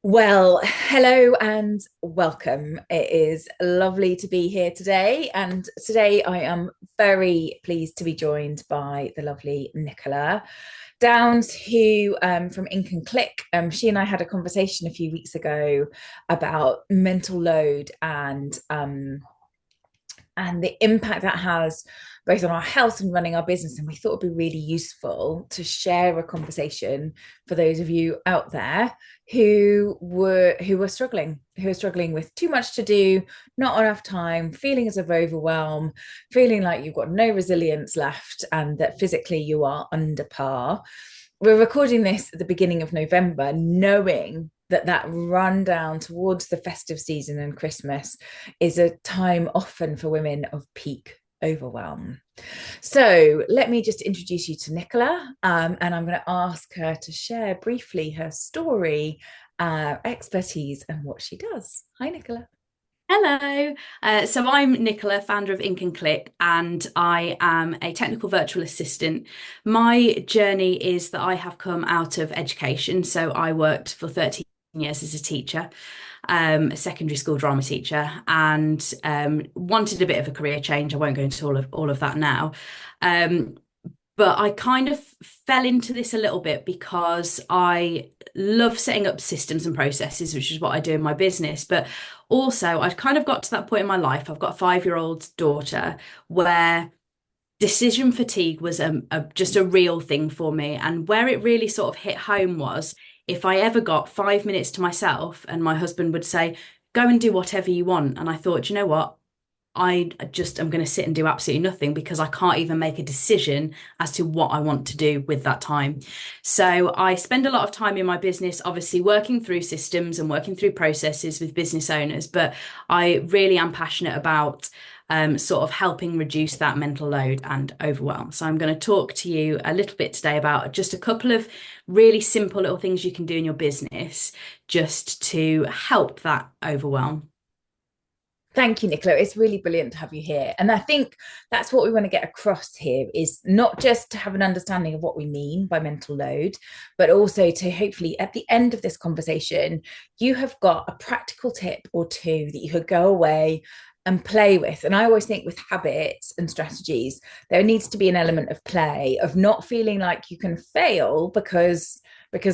Well, hello and welcome. It is lovely to be here today. And today I am very pleased to be joined by the lovely Nicola Downs, who from Ink and Click. She and I had a conversation a few weeks ago about mental load and the impact that has both on our health and running our business. And we thought it'd be really useful to share a conversation for those of you out there who are struggling with too much to do, not enough time, feelings of overwhelm, feeling like you've got no resilience left, and that physically you are under par. We're recording this at the beginning of November, knowing that run down towards the festive season and Christmas is a time often for women of peak overwhelm. So let me just introduce you to Nicola, and I'm going to ask her to share briefly her story, expertise, and what she does. Hi, Nicola. Hello. So I'm Nicola, founder of Ink and Click, and I am a technical virtual assistant. My journey is that I have come out of education. So I worked for 13 years as a teacher, a secondary school drama teacher, and wanted a bit of a career change. I won't go into all of that now. Um, but I kind of fell into this a little bit because I love setting up systems and processes, which is what I do in my business. But also, I'd kind of got to that point in my life. I've got a 5-year-old daughter where decision fatigue was just a real thing for me. And where it really sort of hit home was if I ever got 5 minutes to myself and my husband would say, go and do whatever you want. And I thought, you know what? I just am going to sit and do absolutely nothing because I can't even make a decision as to what I want to do with that time. So I spend a lot of time in my business, obviously working through systems and working through processes with business owners, but I really am passionate about sort of helping reduce that mental load and overwhelm. So I'm going to talk to you a little bit today about just a couple of really simple little things you can do in your business just to help that overwhelm. Thank you, Nicola. It's really brilliant to have you here. And I think that's what we want to get across here is not just to have an understanding of what we mean by mental load, but also to hopefully at the end of this conversation, you have got a practical tip or two that you could go away and play with. And I always think with habits and strategies, there needs to be an element of play, of not feeling like you can fail because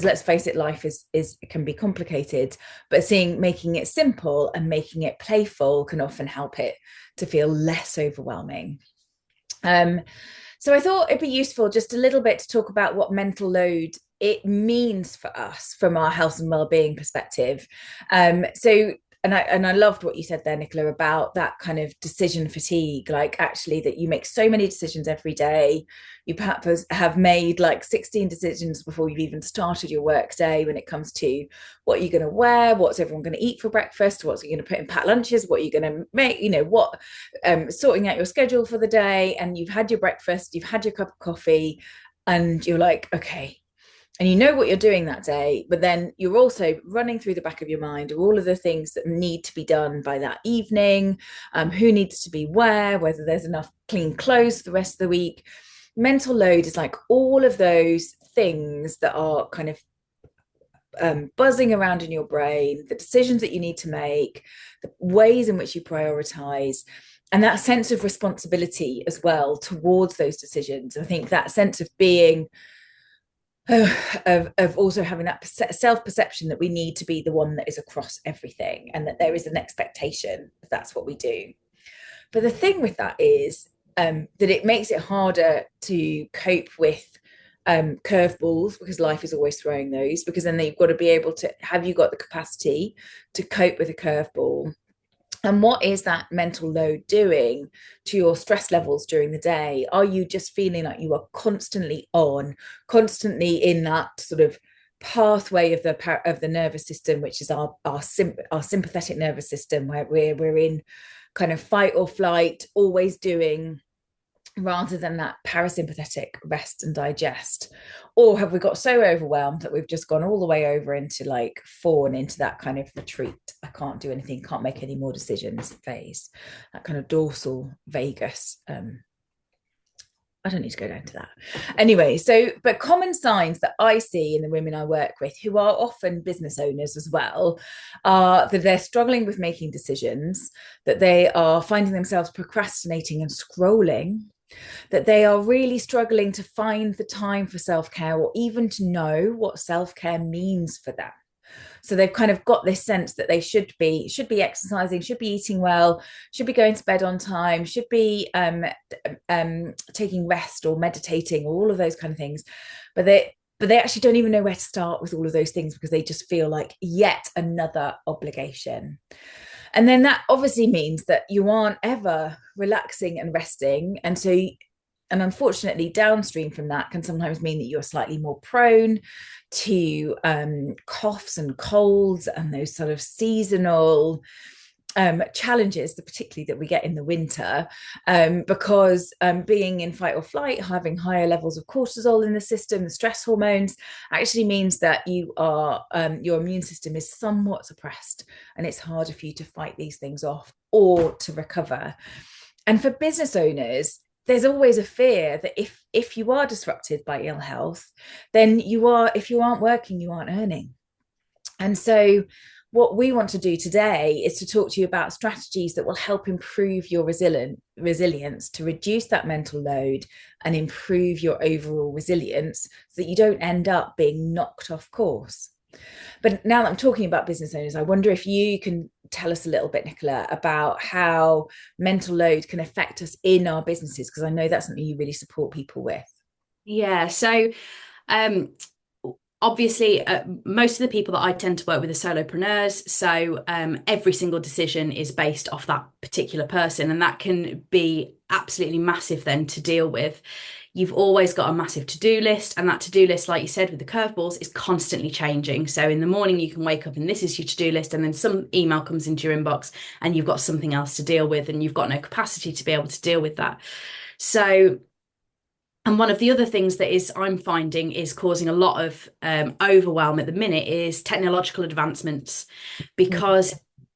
let's face it, life is it can be complicated, but seeing making it simple and making it playful can often help it to feel less overwhelming. um so I thought it'd be useful just a little bit to talk about what mental load it means for us from our health and well-being perspective. So and I loved what you said there, Nicola, about that kind of decision fatigue, like actually that you make so many decisions every day. You perhaps have made like 16 decisions before you've even started your work day when it comes to what you're going to wear, what's everyone going to eat for breakfast, what's you going to put in packed lunches, what you're going to make, what sorting out your schedule for the day. And you've had your breakfast, you've had your cup of coffee, and you're like, okay, and you know what you're doing that day, but then you're also running through the back of your mind all of the things that need to be done by that evening, who needs to be whether there's enough clean clothes for the rest of the week. Mental load is like all of those things that are kind of buzzing around in your brain, the decisions that you need to make, the ways in which you prioritize, and that sense of responsibility as well towards those decisions. I think that sense of being of also having that self-perception that we need to be the one that is across everything and that there is an expectation if that's what we do. But the thing with that is that it makes it harder to cope with curveballs because life is always throwing those, because then you've got to be able to have you got the capacity to cope with a curveball. And what is that mental load doing to your stress levels during the day? Are you just feeling like you are constantly on, constantly in that sort of pathway of the nervous system, which is our sympathetic nervous system, where we're in kind of fight or flight, always doing, rather than that parasympathetic rest and digest? Or have we got so overwhelmed that we've just gone all the way over into like fawn, into that kind of retreat, I can't do anything, can't make any more decisions phase, that kind of dorsal vagus I don't need to go down to that. Anyway, so, but common signs that I see in the women I work with, who are often business owners as well, are that they're struggling with making decisions, that they are finding themselves procrastinating and scrolling, that they are really struggling to find the time for self-care or even to know what self-care means for them. So they've kind of got this sense that they should be exercising, should be eating well, should be going to bed on time, should be taking rest or meditating, or all of those kind of things. But they actually don't even know where to start with all of those things because they just feel like yet another obligation. And then that obviously means that you aren't ever relaxing and resting. And unfortunately, downstream from that can sometimes mean that you're slightly more prone to coughs and colds and those sort of seasonal challenges, particularly that we get in the winter, because being in fight or flight, having higher levels of cortisol in the system, the stress hormones, actually means that your immune system is somewhat suppressed, and it's harder for you to fight these things off or to recover. And for business owners, there's always a fear that if you are disrupted by ill health, then if you aren't working, you aren't earning. And so what we want to do today is to talk to you about strategies that will help improve your resilience, to reduce that mental load and improve your overall resilience so that you don't end up being knocked off course. But now that I'm talking about business owners, I wonder if you can tell us a little bit, Nicola, about how mental load can affect us in our businesses, because I know that's something you really support people with. Yeah, so um, obviously, most of the people that I tend to work with are solopreneurs. So every single decision is based off that particular person, and that can be absolutely massive then to deal with. You've always got a massive to-do list, and that to-do list, like you said, with the curveballs, is constantly changing. So in the morning, you can wake up and this is your to-do list, and then some email comes into your inbox and you've got something else to deal with, and you've got no capacity to be able to deal with that. So and one of the other things that is I'm finding is causing a lot of overwhelm at the minute is technological advancements, because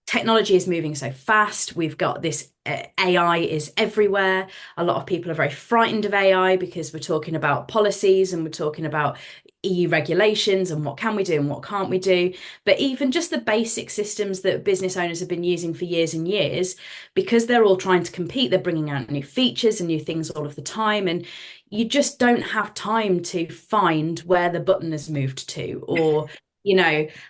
technology is moving so fast. We've got this AI is everywhere. A lot of people are very frightened of AI because we're talking about policies and we're talking about EU regulations and what can we do and what can't we do. But even just the basic systems that business owners have been using for years and years, because they're all trying to compete, they're bringing out new features and new things all of the time. And you just don't have time to find where the button has moved to, or,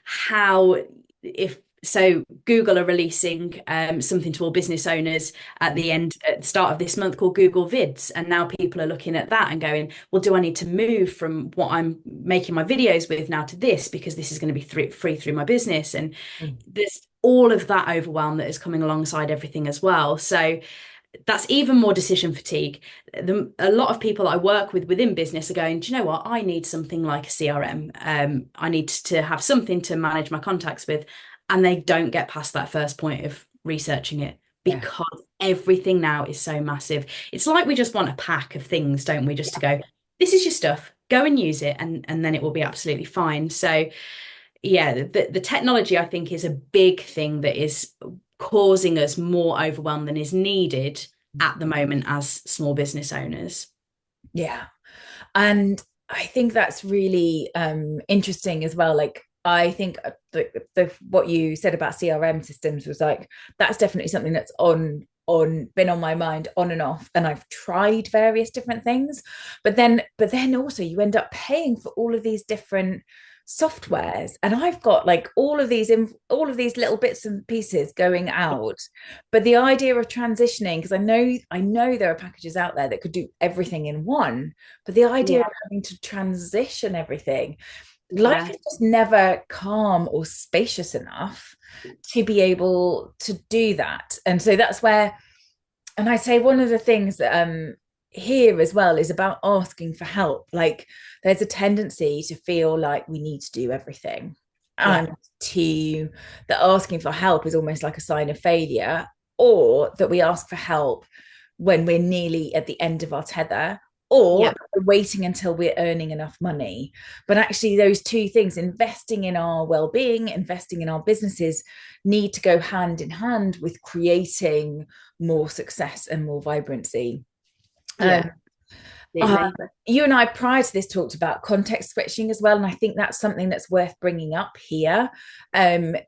how if so Google are releasing something to all business owners at the start of this month called Google Vids. And now people are looking at that and going, well, do I need to move from what I'm making my videos with now to this, because this is going to be free through my business? And there's all of that overwhelm that is coming alongside everything as well. So that's even more decision fatigue. A lot of people I work with within business are going, do you know what? I need something like a CRM. I need to have something to manage my contacts with. And they don't get past that first point of researching it, because everything now is so massive. It's like we just want a pack of things, don't we? Just to go, this is your stuff, go and use it, and then it will be absolutely fine. So yeah, the technology, I think, is a big thing that is causing us more overwhelm than is needed at the moment as small business owners. Yeah. And I think that's really interesting as well. Like, I think what you said about CRM systems was like, that's definitely something that's been on my mind on and off, and I've tried various different things, but then also you end up paying for all of these different softwares, and I've got like all of these little bits and pieces going out. But the idea of transitioning, because I know there are packages out there that could do everything in one, but the idea of having to transition everything, life is just never calm or spacious enough to be able to do that. And so that's where, and I say one of the things that here as well is about asking for help. Like, there's a tendency to feel like we need to do everything, and that asking for help is almost like a sign of failure, or that we ask for help when we're nearly at the end of our tether, or waiting until we're earning enough money. But actually, those two things, investing in our well-being, investing in our businesses, need to go hand in hand with creating more success and more vibrancy. Uh, Absolutely. you and I prior to this talked about context switching as well, and I think that's something that's worth bringing up here.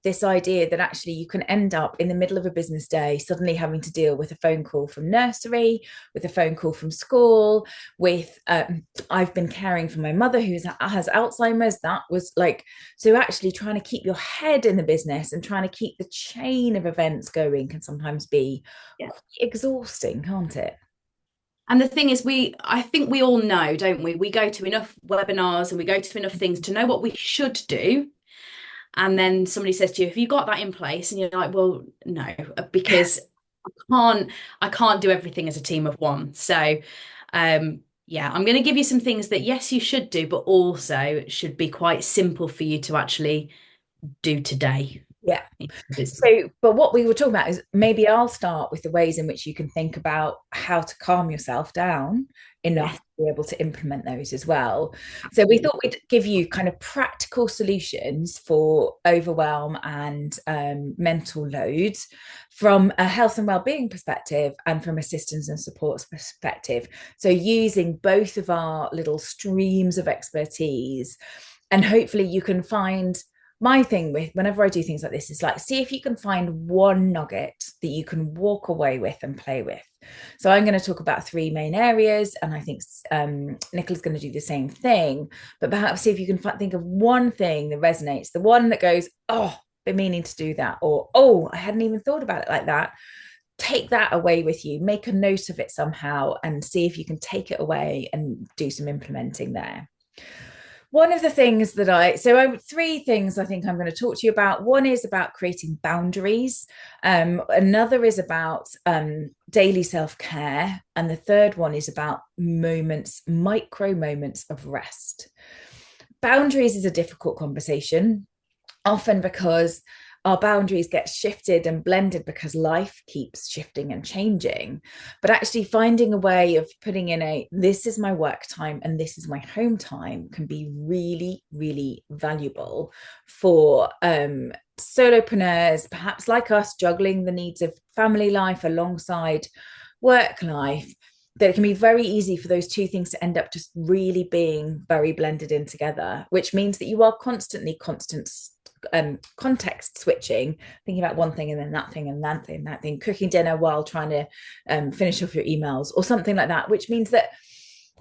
This idea that actually you can end up in the middle of a business day suddenly having to deal with a phone call from nursery, with a phone call from school, with I've been caring for my mother who has Alzheimer's. That was like, so actually trying to keep your head in the business and trying to keep the chain of events going can sometimes be Yeah. quite exhausting, can't it? And the thing is, I think we all know, don't we? We go to enough webinars and we go to enough things to know what we should do. And then somebody says to you, have you got that in place? And you're like, well, no, because can't I can't do everything as a team of one. So yeah, I'm going to give you some things that yes, you should do, but also should be quite simple for you to actually do today Yeah. in the business. So, but what we were talking about is maybe I'll start with the ways in which you can think about how to calm yourself down enough Yes, to be able to implement those as well. So, we absolutely. thought we'd give you kind of practical solutions for overwhelm and mental loads from a health and well-being perspective and from assistance and supports perspective. So, using both of our little streams of expertise, and hopefully you can find my thing with whenever I do things like this is like, see if you can find one nugget that you can walk away with and play with. So I'm going to talk about three main areas, and I think Nicola's going to do the same thing. But perhaps see if you can think of one thing that resonates, the one that goes, oh, been meaning to do that, or oh, I hadn't even thought about it like that. Take that away with you, make a note of it somehow, and see if you can take it away and do some implementing there. One of the things that three things I think I'm going to talk to you about. One is about creating boundaries. Another is about daily self-care. And the third one is about micro moments of rest. Boundaries is a difficult conversation, often because our boundaries get shifted and blended because life keeps shifting and changing. But actually finding a way of putting in this is my work time and this is my home time can be really, really valuable for solopreneurs, perhaps like us, juggling the needs of family life alongside work life. That it can be very easy for those two things to end up just really being very blended in together, which means that you are constantly context switching, thinking about one thing and then that thing and that thing, cooking dinner while trying to finish off your emails or something like that, which means that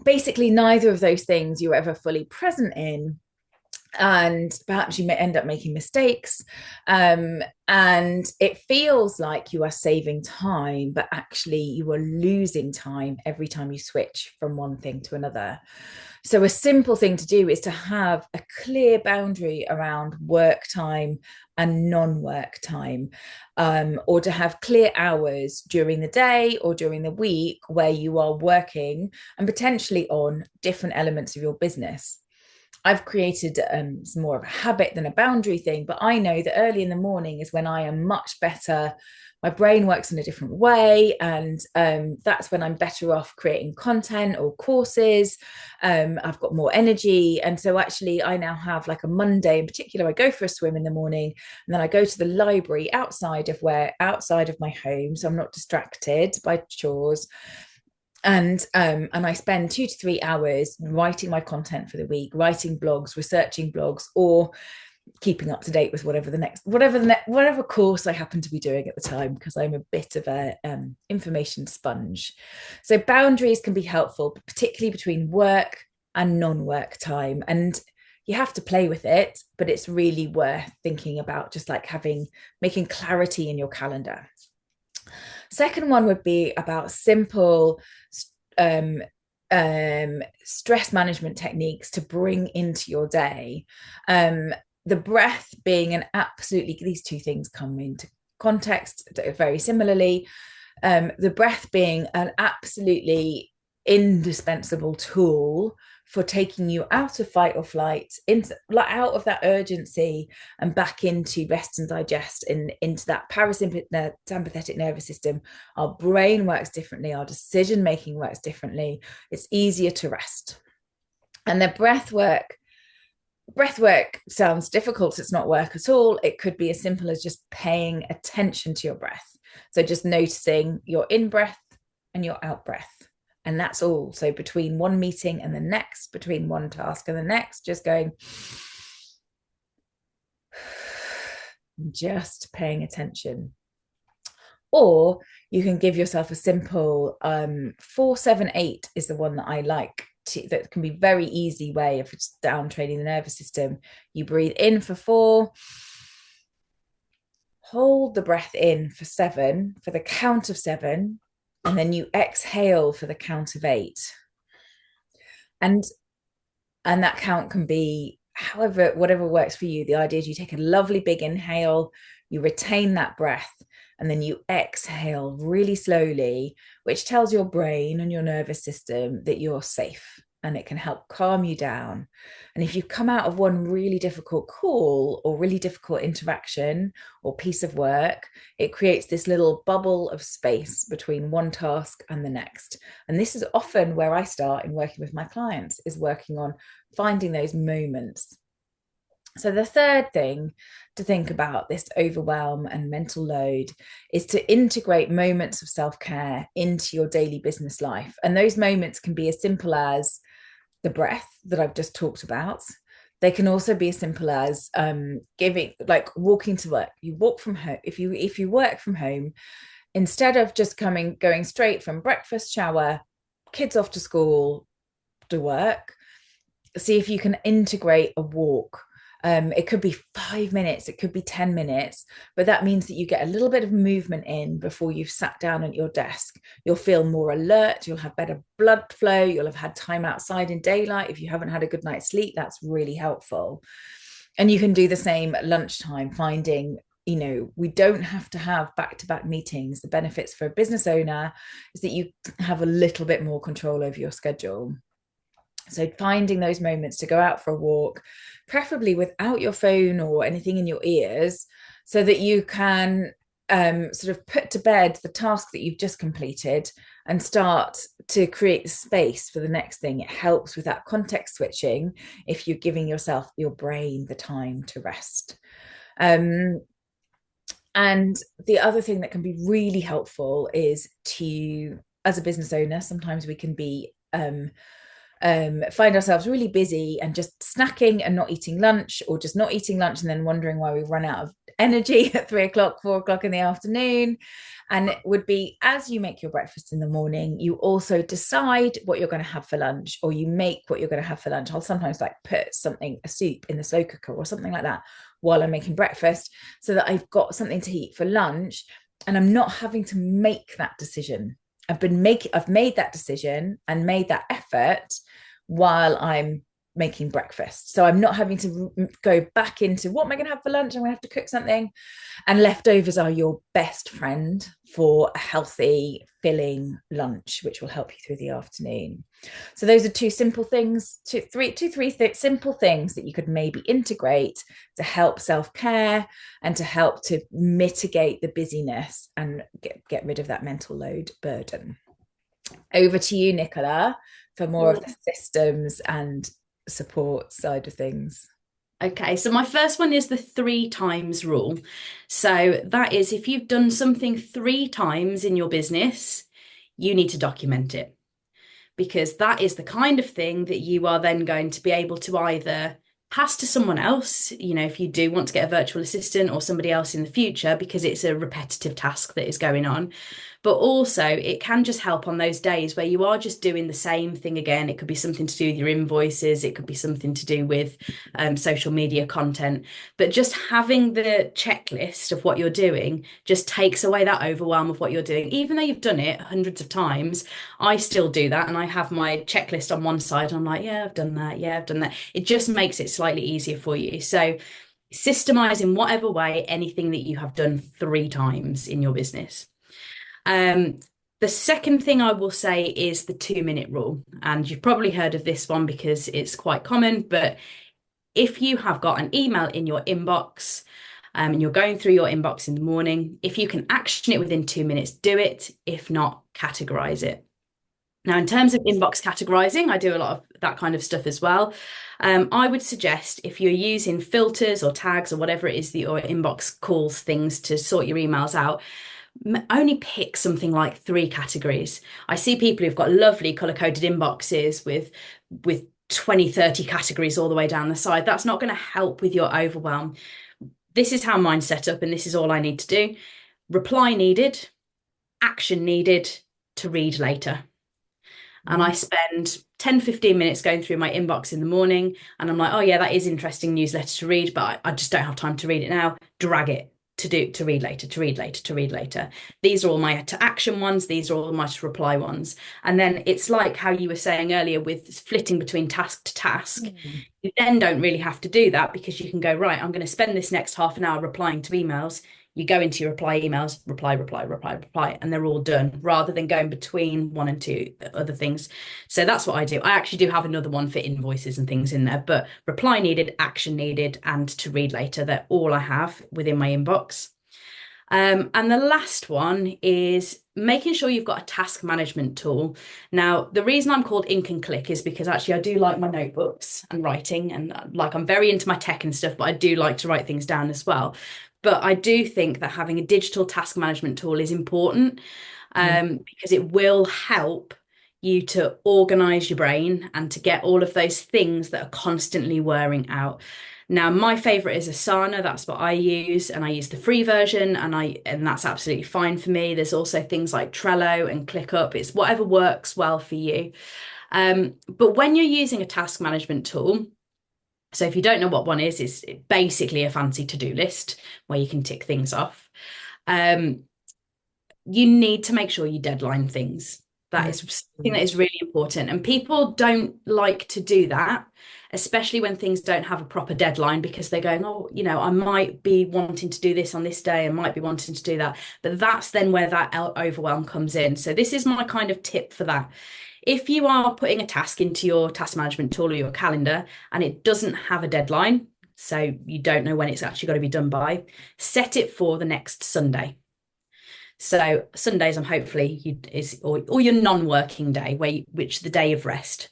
basically neither of those things you're ever fully present in, and perhaps you may end up making mistakes, and it feels like you are saving time, but actually you are losing time every time you switch from one thing to another. So a simple thing to do is to have a clear boundary around work time and non-work time, or to have clear hours during the day or during the week where you are working and potentially on different elements of your business. I've created some more of a habit than a boundary thing, but I know that early in the morning is when I am much better. My brain works in a different way, and that's when I'm better off creating content or courses. I've got more energy, and so actually I now have like a Monday in particular. I go for a swim in the morning, and then I go to the library outside of my home, so I'm not distracted by chores, and I spend 2 to 3 hours writing my content for the week, writing blogs, researching blogs, or keeping up to date with whatever course I happen to be doing at the time, because I'm a bit of a information sponge. So boundaries can be helpful, particularly between work and non-work time, and you have to play with it, but it's really worth thinking about, just like making clarity in your calendar. Second one would be about simple um, stress management techniques to bring into your day. The breath being these two things come into context very similarly. The breath being an absolutely indispensable tool for taking you out of fight or flight, out of that urgency and back into rest and digest, and into that parasympathetic nervous system. Our brain works differently, our decision making works differently. It's easier to rest. And the breath work sounds difficult. It's not work at all. It could be as simple as just paying attention to your breath. So just noticing your in breath and your out breath, And that's all. So between one meeting and the next, between one task and the next, just going, just paying attention. Or you can give yourself a simple 4-7-8 is the one that I like that can be very easy way of down training the nervous system. You breathe in for 4, hold the breath in for 7 for the count of 7, and then you exhale for the count of 8. And that count can be however, whatever works for you. The idea is you take a lovely big inhale, you retain that breath, and then you exhale really slowly, which tells your brain and your nervous system that you're safe, and it can help calm you down. And if you come out of one really difficult call or really difficult interaction or piece of work, it creates this little bubble of space between one task and the next. And this is often where I start in working with my clients, is working on finding those moments. So the third thing to think about this overwhelm and mental load is to integrate moments of self-care into your daily business life. And those moments can be as simple as the breath that I've just talked about. They can also be as simple as giving, like walking to work. You walk from home. If you work from home, instead of just going straight from breakfast, shower, kids off to school, to work, see if you can integrate a walk. It could be 5 minutes, it could be 10 minutes, but that means that you get a little bit of movement in before you've sat down at your desk. You'll feel more alert, you'll have better blood flow, you'll have had time outside in daylight. If you haven't had a good night's sleep, that's really helpful. And you can do the same at lunchtime, finding, we don't have to have back-to-back meetings. The benefits for a business owner is that you have a little bit more control over your schedule. So finding those moments to go out for a walk, preferably without your phone or anything in your ears, so that you can sort of put to bed the task that you've just completed and start to create space for the next thing. It helps with that context switching if you're giving yourself, your brain, the time to rest. And the other thing that can be really helpful is to, as a business owner, sometimes we can be find ourselves really busy and just snacking and not eating lunch, or just not eating lunch and then wondering why we run out of energy at 3 o'clock, 4 o'clock in the afternoon. And it would be, as you make your breakfast in the morning, you also decide what you're going to have for lunch, or you make what you're going to have for lunch. I'll sometimes like put a soup in the slow cooker or something like that while I'm making breakfast, so that I've got something to eat for lunch and I'm not having to make that decision. I've made that decision and made that effort while I'm making breakfast. So I'm not having to go back into what am I going to have for lunch? I'm going to have to cook something. And leftovers are your best friend for a healthy, filling lunch, which will help you through the afternoon. So those are two simple things, three simple things that you could maybe integrate to help self-care and to help to mitigate the busyness and get rid of that mental load burden. Over to you, Nicola, for more of the systems and support side of things. Okay, so my first one is the 3 times rule. So that is, if you've done something 3 times in your business, you need to document it, because that is the kind of thing that you are then going to be able to either pass to someone else, if you do want to get a virtual assistant or somebody else in the future, because it's a repetitive task that is going on. But also it can just help on those days where you are just doing the same thing again. It could be something to do with your invoices. It could be something to do with social media content. But just having the checklist of what you're doing just takes away that overwhelm of what you're doing. Even though you've done it hundreds of times, I still do that. And I have my checklist on one side. I'm like, yeah, I've done that. Yeah, I've done that. It just makes it slightly easier for you. So systemize in whatever way anything that you have done 3 times in your business. The second thing I will say is the 2-minute rule. And you've probably heard of this one because it's quite common. But if you have got an email in your inbox, and you're going through your inbox in the morning, if you can action it within 2 minutes, do it. If not, categorize it. Now, in terms of inbox categorizing, I do a lot of that kind of stuff as well. I would suggest, if you're using filters or tags or whatever it is that your inbox calls things to sort your emails out, only pick something like 3 categories. I see people who've got lovely color-coded inboxes with 20, 30 categories all the way down the side. That's not going to help with your overwhelm. This is how mine's set up, and this is all I need to do. Reply needed, action needed, to read later. And I spend 10, 15 minutes going through my inbox in the morning, and I'm like, oh yeah, that is interesting newsletter to read, but I just don't have time to read it now. Drag it to read later, to read later, to read later. These are all my to action ones, these are all my to reply ones. And then it's like how you were saying earlier with flitting between task to task. You then don't really have to do that because you can go, right, I'm going to spend this next half an hour replying to emails. You go into your reply emails, reply, reply, reply, reply, and they're all done rather than going between one and two other things. So that's what I do. I actually do have another one for invoices and things in there, but reply needed, action needed, and to read later. They're all I have within my inbox. And the last one is making sure you've got a task management tool. Now, the reason I'm called Ink and Click is because actually I do like my notebooks and writing, and like I'm very into my tech and stuff, but I do like to write things down as well. But I do think that having a digital task management tool is important because it will help you to organize your brain and to get all of those things that are constantly wearing out. Now, my favorite is Asana. That's what I use, and I use the free version, and that's absolutely fine for me. There's also things like Trello and ClickUp. It's whatever works well for you. But when you're using a task management tool, so if you don't know what one is, it's basically a fancy to-do list where you can tick things off. You need to make sure you deadline things. That is something that is really important. And people don't like to do that, especially when things don't have a proper deadline because they're going, oh, I might be wanting to do this on this day, I might be wanting to do that. But that's then where that overwhelm comes in. So this is my kind of tip for that. If you are putting a task into your task management tool or your calendar and it doesn't have a deadline, so you don't know when it's actually got to be done by, set it for the next Sunday. So Sundays, I'm hopefully or your non-working day, which the day of rest.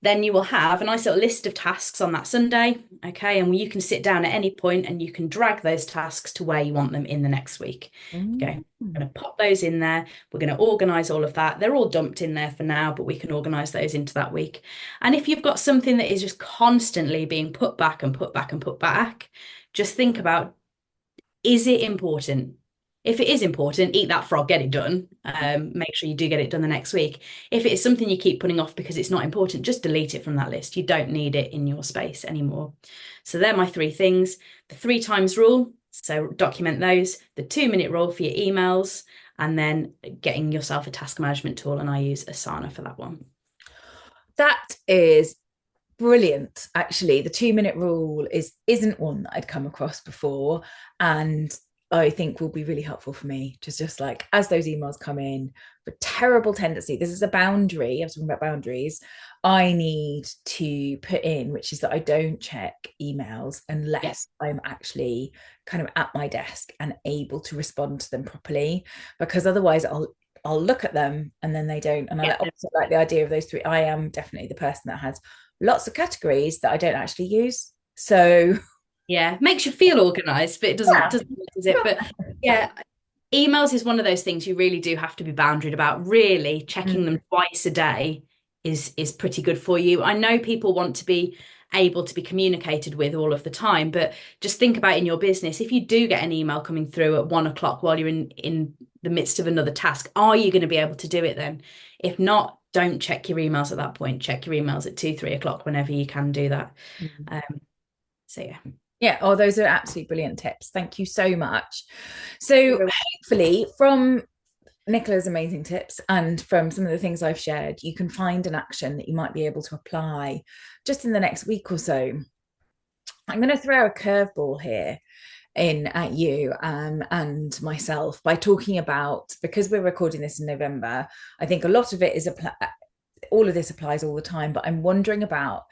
Then you will have a nice little list of tasks on that Sunday, okay? And you can sit down at any point and you can drag those tasks to where you want them in the next week. Okay, we're going to pop those in there. We're going to organize all of that. They're all dumped in there for now, but we can organize those into that week. And if you've got something that is just constantly being put back and put back and put back, just think about, is it important? If it is important, eat that frog, get it done. Make sure you do get it done the next week. If it is something you keep putting off because it's not important, just delete it from that list. You don't need it in your space anymore. So they're my 3 things. The 3 times rule, so document those. The 2-minute rule for your emails, and then getting yourself a task management tool. And I use Asana for that one. That is brilliant. Actually, the 2-minute rule isn't one that I'd come across before, and I think will be really helpful for me. Just like as those emails come in, the terrible tendency, this is a boundary, I was talking about boundaries, I need to put in, which is that I don't check emails unless I'm actually kind of at my desk and able to respond to them properly, because otherwise I'll look at them and then they don't. And I also like the idea of those 3. I am definitely the person that has lots of categories that I don't actually use. So yeah, makes you feel organized, but it does it? But yeah, emails is one of those things you really do have to be boundaried about. Really checking them twice a day is pretty good for you. I know people want to be able to be communicated with all of the time, but just think about in your business, if you do get an email coming through at 1 o'clock while you're in the midst of another task, are you going to be able to do it then? If not, don't check your emails at that point. Check your emails at 2, 3 o'clock whenever you can do that. So yeah. Yeah, oh, those are absolutely brilliant tips. Thank you so much. So hopefully from Nicola's amazing tips and from some of the things I've shared, you can find an action that you might be able to apply just in the next week or so. I'm going to throw a curveball here in at you and myself by talking about, because we're recording this in November, I think a lot of it is all of this applies all the time, but I'm wondering about,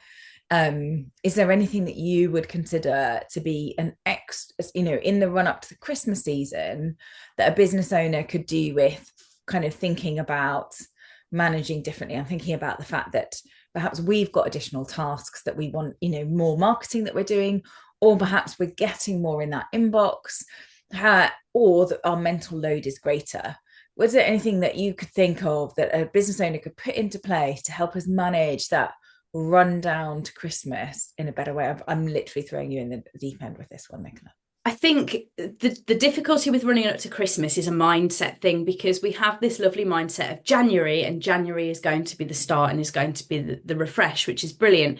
is there anything that you would consider to be in the run up to the Christmas season that a business owner could do with kind of thinking about managing differently? I'm thinking about the fact that perhaps we've got additional tasks that we want, more marketing that we're doing, or perhaps we're getting more in that inbox. or that our mental load is greater. Was there anything that you could think of that a business owner could put into place to help us manage that run down to Christmas in a better way? I'm literally throwing you in the deep end with this one, Nicola. I think the difficulty with running up to Christmas is a mindset thing, because we have this lovely mindset of January, and January is going to be the start and is going to be the refresh, which is brilliant.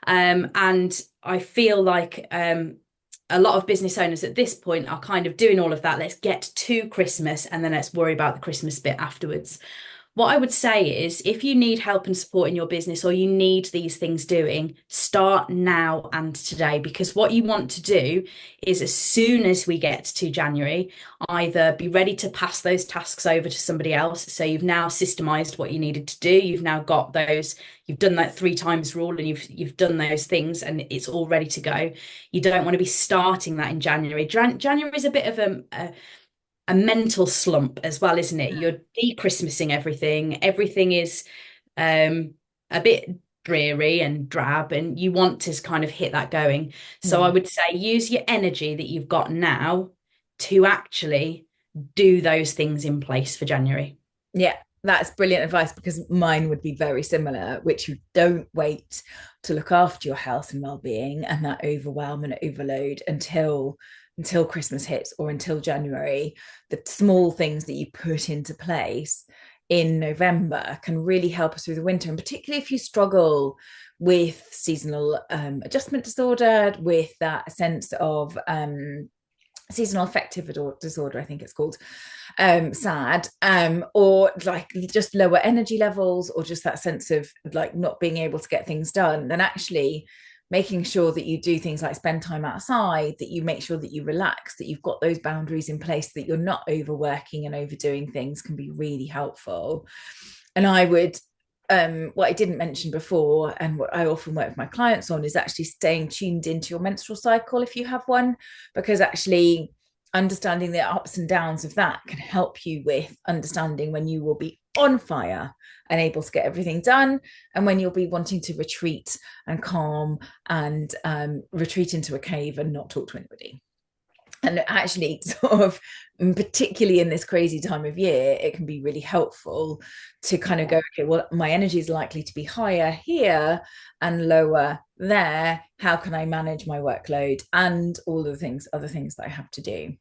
And I feel like a lot of business owners at this point are kind of doing all of that. Let's get to Christmas and then let's worry about the Christmas bit afterwards. What I would say is, if you need help and support in your business, or you need these things doing, start now and today. Because what you want to do is, as soon as we get to January, either be ready to pass those tasks over to somebody else. So you've now systemized what you needed to do. You've now got those, you've done that 3 times rule, and you've done those things and it's all ready to go. You don't want to be starting that in January. January is a bit of a mental slump as well, isn't it? You're de-Christmasing everything. Everything is a bit dreary and drab, and you want to kind of hit that going. So I would say use your energy that you've got now to actually do those things in place for January. Yeah, that's brilliant advice, because mine would be very similar, which you don't wait to look after your health and well-being and that overwhelm and overload until Christmas hits or until January. The small things that you put into place in November can really help us through the winter, and particularly if you struggle with seasonal adjustment disorder, with that sense of seasonal affective disorder, I think it's called, SAD, or like just lower energy levels, or just that sense of like not being able to get things done, then actually making sure that you do things like spend time outside, that you make sure that you relax, that you've got those boundaries in place, that you're not overworking and overdoing things, can be really helpful. And I would what I didn't mention before, and what I often work with my clients on, is actually staying tuned into your menstrual cycle if you have one, because actually understanding the ups and downs of that can help you with understanding when you will be on fire and able to get everything done, and when you'll be wanting to retreat and calm and retreat into a cave and not talk to anybody. And actually, sort of, particularly in this crazy time of year, it can be really helpful to kind of go, okay, well, my energy is likely to be higher here and lower there. How can I manage my workload and all the things, other things that I have to do?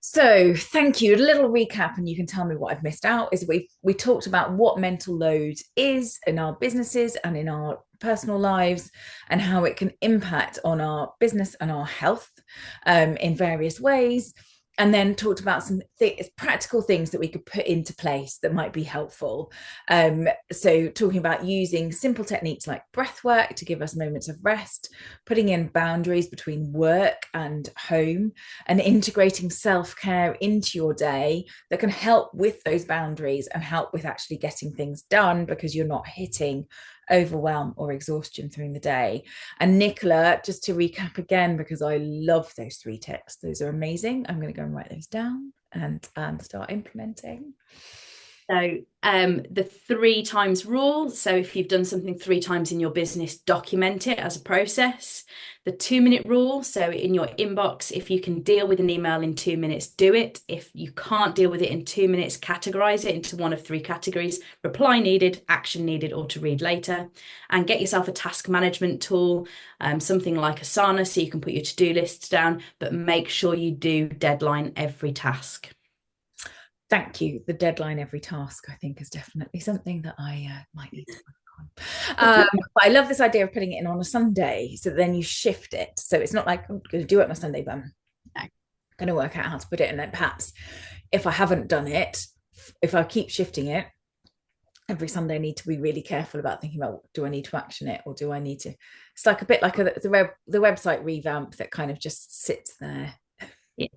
So thank you. A little recap, and you can tell me what I've missed out, is we talked about what mental load is in our businesses and in our personal lives, and how it can impact on our business and our health in various ways. And then talked about some practical things that we could put into place that might be helpful. So talking about using simple techniques like breath work to give us moments of rest, putting in boundaries between work and home, and integrating self-care into your day that can help with those boundaries and help with actually getting things done, because you're not hitting overwhelm or exhaustion through the day. And Nicola, just to recap again, because I love those 3 tips, those are amazing. I'm going to go and write those down and start implementing. So the 3 times rule. So if you've done something 3 times in your business, document it as a process. The 2-minute rule. So in your inbox, if you can deal with an email in 2 minutes, do it. If you can't deal with it in 2 minutes, categorize it into one of 3 categories: reply needed, action needed, or to read later. And get yourself a task management tool, something like Asana, so you can put your to-do lists down, but make sure you do deadline every task. Thank you. The deadline every task, I think, is definitely something that I might need to work on. But I love this idea of putting it in on a Sunday, so then you shift it. So it's not like I'm going to do it on a Sunday, but I'm going to work out how to put it. And then perhaps if I haven't done it, if I keep shifting it, every Sunday I need to be really careful about thinking about, do I need to action it, or do I need to? It's like a bit like the website revamp that kind of just sits there. Yeah.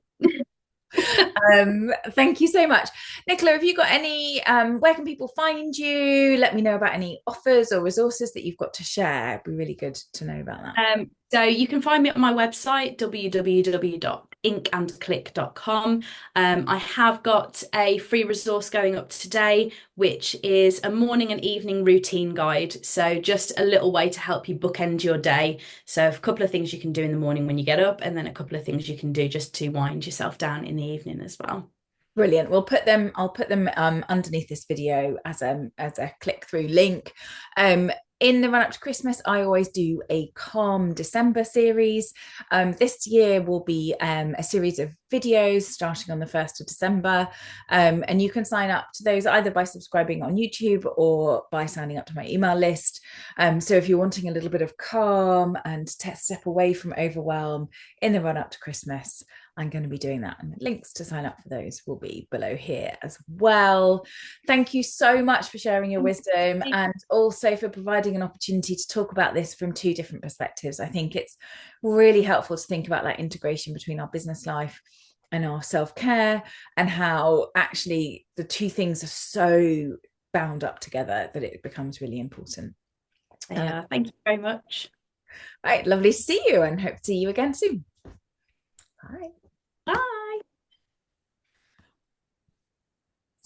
Thank you so much. Nicola, have you got any, where can people find you? Let me know about any offers or resources that you've got to share. It'd be really good to know about that. So you can find me on my website, www inkandclick.com. I have got a free resource going up today, which is a morning and evening routine guide. So just a little way to help you bookend your day. So a couple of things you can do in the morning when you get up, and then a couple of things you can do just to wind yourself down in the evening as well. Brilliant. I'll put them underneath this video as a click through link. In the run up to Christmas, I always do a Calm December series. This year will be a series of videos starting on the 1st of December. And you can sign up to those either by subscribing on YouTube or by signing up to my email list. So if you're wanting a little bit of calm and step away from overwhelm in the run up to Christmas, I'm going to be doing that. And the links to sign up for those will be below here as well. Thank you so much for sharing your wisdom and also for providing an opportunity to talk about this from two different perspectives. I think it's really helpful to think about that integration between our business life and our self-care, and how actually the two things are so bound up together that it becomes really important. Yeah, thank you very much. Right, lovely to see you and hope to see you again soon. Bye. Bye.